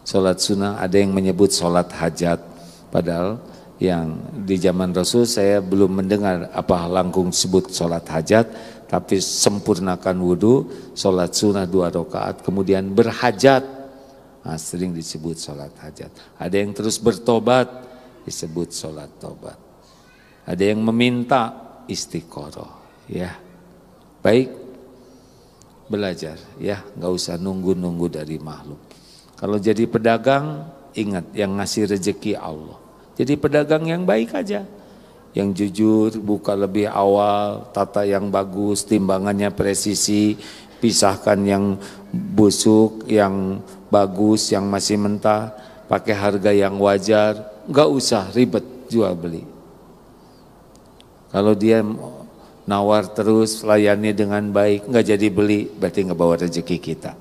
Sholat sunnah ada yang menyebut sholat hajat, padahal yang di zaman Rasul saya belum mendengar apa langkung disebut sholat hajat, tapi sempurnakan wudhu, sholat sunnah 2 rakaat, kemudian berhajat, nah, sering disebut sholat hajat. Ada yang terus bertobat, disebut sholat tobat. Ada yang meminta, istiqoroh, ya. Baik, belajar, ya, nggak usah nunggu-nunggu dari makhluk. Kalau jadi pedagang, ingat yang ngasih rezeki Allah. Jadi pedagang yang baik aja, yang jujur, buka lebih awal, tata yang bagus, timbangannya presisi, pisahkan yang busuk, yang bagus, yang masih mentah, pakai harga yang wajar, nggak usah ribet jual beli. Kalau dia nawar terus, layani dengan baik, nggak jadi beli, berarti nggak bawa rezeki kita.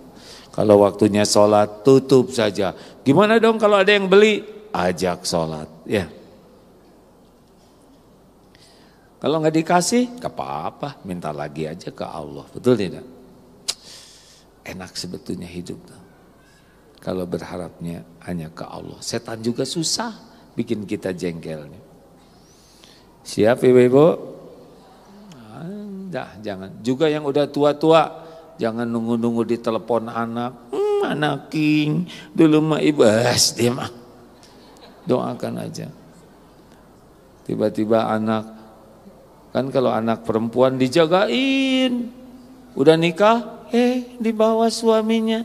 Kalau waktunya sholat, tutup saja. Gimana dong kalau ada yang beli? Ajak sholat, ya. Kalau nggak dikasih, nggak apa-apa, minta lagi aja ke Allah, betul tidak? Enak sebetulnya hidup. Kalau berharapnya hanya ke Allah. Setan juga susah bikin kita jengkelnya. Siap ibu-ibu? Jangan. Juga yang udah tua-tua, jangan nunggu-nunggu di telepon anak. Anak king, dulu mah ibas dia mah. Doakan aja. Tiba-tiba anak, kan kalau anak perempuan dijagain, udah nikah, dibawa suaminya.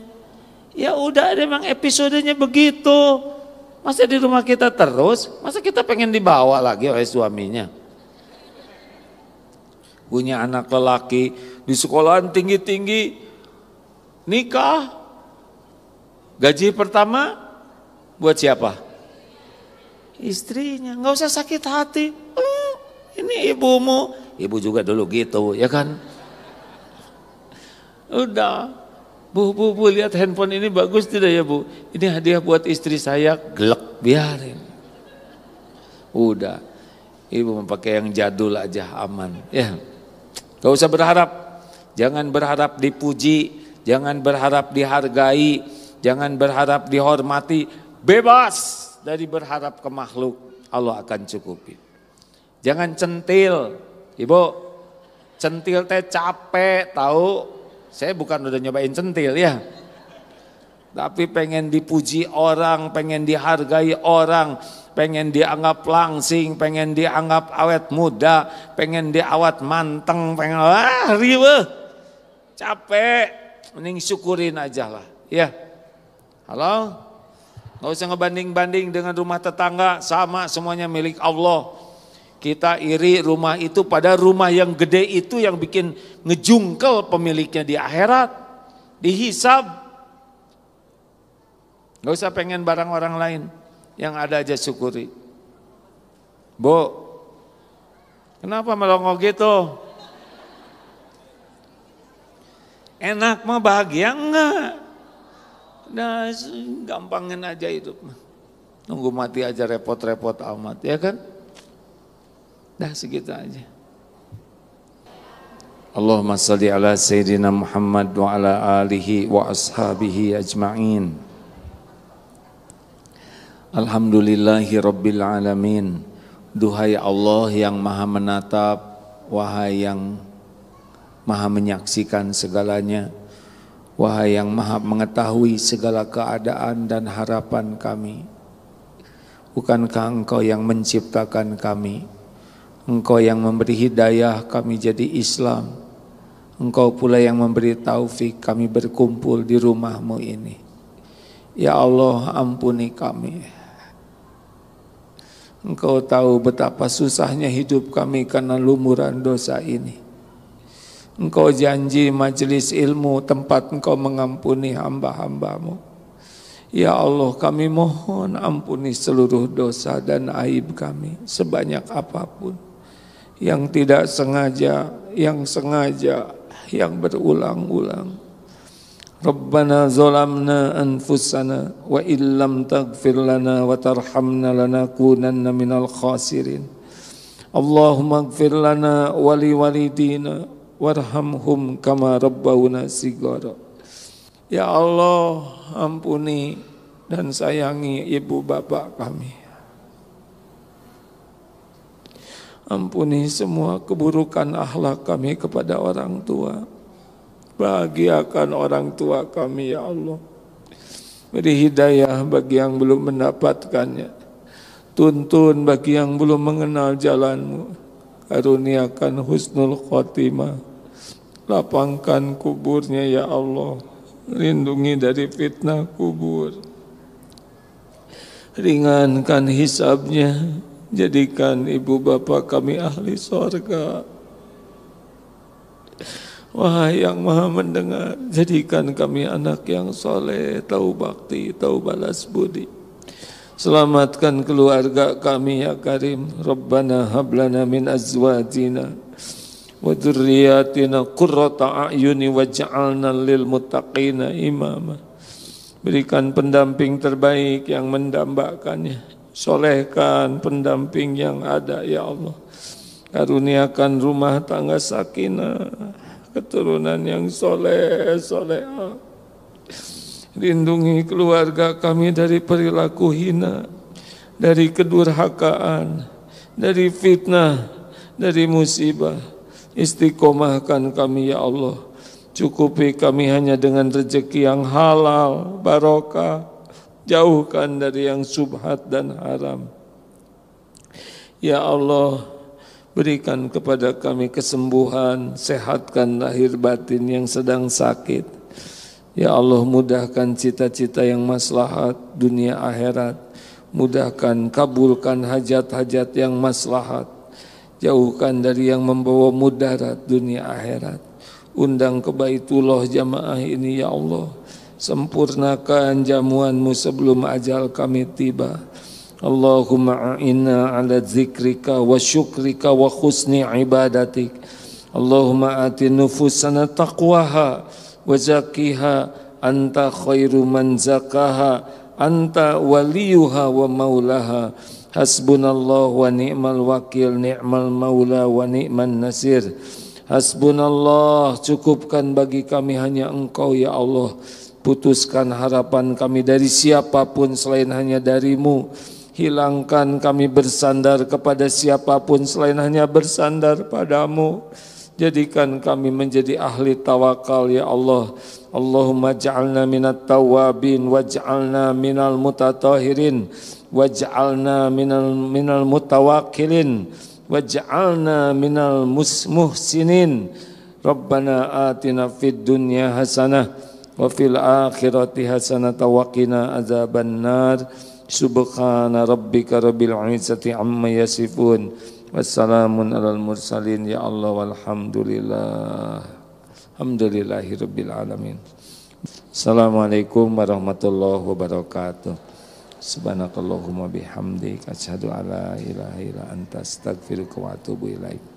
Ya udah, memang episodenya begitu. Masa di rumah kita terus, masa kita pengen dibawa lagi oleh suaminya? Punya anak lelaki di sekolahan tinggi-tinggi, nikah, gaji pertama buat siapa? Istrinya. Nggak usah sakit hati. Ini ibumu, ibu juga dulu gitu, ya kan? Udah, bu lihat handphone ini bagus tidak ya bu? Ini hadiah buat istri saya, gelek, biarin. Udah, ibu memakai yang jadul aja aman, ya. Gak usah berharap, jangan berharap dipuji, jangan berharap dihargai, jangan berharap dihormati, bebas dari berharap ke makhluk, Allah akan cukupi. Jangan centil, ibu, centil teh capek tahu, saya bukan udah nyobain centil ya, tapi pengen dipuji orang, pengen dihargai orang, pengen dianggap langsing, pengen dianggap awet muda, pengen diawat manteng, pengen riweuh, capek, mending syukurin aja lah, ya. Halo, nggak usah ngebanding-banding dengan rumah tetangga, sama semuanya milik Allah. Kita iri rumah itu pada rumah yang gede itu yang bikin ngejungkel pemiliknya di akhirat, dihisab. Nggak usah pengen barang orang lain. Yang ada aja syukuri. Bu, kenapa melongo gitu? Enak mah bahagia enggak? Nah, gampangin aja hidup. Nunggu mati aja repot-repot amat, ya kan? Dah segitu aja. Allahumma salli ala Sayyidina Muhammad wa ala alihi wa ashabihi ajma'in. Alhamdulillahi Rabbil Alamin. Duhai Allah yang maha menatap, wahai yang maha menyaksikan segalanya, wahai yang maha mengetahui segala keadaan dan harapan kami. Bukankah Engkau yang menciptakan kami? Engkau yang memberi hidayah kami jadi Islam. Engkau pula yang memberi taufik kami berkumpul di rumah-Mu ini. Ya Allah, ampuni kami. Engkau tahu betapa susahnya hidup kami karena lumuran dosa ini. Engkau janji majelis ilmu tempat Engkau mengampuni hamba-hamba-Mu. Ya Allah, kami mohon ampuni seluruh dosa dan aib kami sebanyak apapun, yang tidak sengaja, yang sengaja, yang berulang-ulang. Rabbana zalamna anfusana wa illam taghfir lana wa tarhamna lanakunanna minal khasirin. Allahumma ighfir lana wa liwalidina warhamhum kama rabbawna sigara. Ya Allah, ampuni dan sayangi ibu bapak kami. Ampuni semua keburukan akhlak kami kepada orang tua. Bahagiakan orang tua kami ya Allah. Beri hidayah bagi yang belum mendapatkannya. Tuntun bagi yang belum mengenal jalan-Mu. Karuniakan husnul khotimah. Lapangkan kuburnya ya Allah. Lindungi dari fitnah kubur. Ringankan hisabnya. Jadikan ibu bapa kami ahli sorga. Wahai yang maha mendengar, jadikan kami anak yang soleh, tahu bakti, tahu balas budi. Selamatkan keluarga kami ya Karim. Rabbana hablana min azwajina wa dzurriyyatina qurrata a'yuni waj'alna lil muttaqina imama. Berikan pendamping terbaik yang mendambakannya. Solehkan pendamping yang ada ya Allah. Karuniakan rumah tangga sakinah, keturunan yang soleh, solehah. Lindungi keluarga kami dari perilaku hina, dari kedurhakaan, dari fitnah, dari musibah. Istiqomahkan kami ya Allah. Cukupi kami hanya dengan rezeki yang halal, barokah. Jauhkan dari yang subhat dan haram. Ya Allah, berikan kepada kami kesembuhan, sehatkan lahir batin yang sedang sakit. Ya Allah, mudahkan cita-cita yang maslahat dunia akhirat. Mudahkan, kabulkan hajat-hajat yang maslahat. Jauhkan dari yang membawa mudarat dunia akhirat. Undang ke Baitullah jamaah ini ya Allah. Sempurnakan jamuan-Mu sebelum ajal kami tiba. Allahumma a'inna ala zikrika wa syukrika wa khusni ibadatik. Allahumma ati nufusana taqwaha wa zakiha anta khairu man zakaha anta waliyuha wa maulaha. Hasbunallah wa ni'mal wakil, ni'mal maula wa ni'man nasir. Hasbunallah, cukupkan bagi kami hanya Engkau ya Allah. Putuskan harapan kami dari siapapun selain hanya dari-Mu. Hilangkan kami bersandar kepada siapapun selain hanya bersandar padamu. Jadikan kami menjadi ahli tawakal ya Allah. Allahumma ja'alna minat tawabin waj'alna minal mutatahirin waj'alna minal mutawakilin waj'alna minal muhsinin. Rabbana atina fid dunya hasanah wa fil akhirati hasanatan wa qina adzabannar. Subhana rabbika rabbil izzati amma yasifun. Wassalamun alal mursalin ya Allah walhamdulillah. Alhamdulillahi rabbil alamin. Assalamualaikum warahmatullahi wabarakatuh. Subhanakallahumma bihamdika asyhadu an la ilaha illa anta astaghfiruka wa atubu ilaik.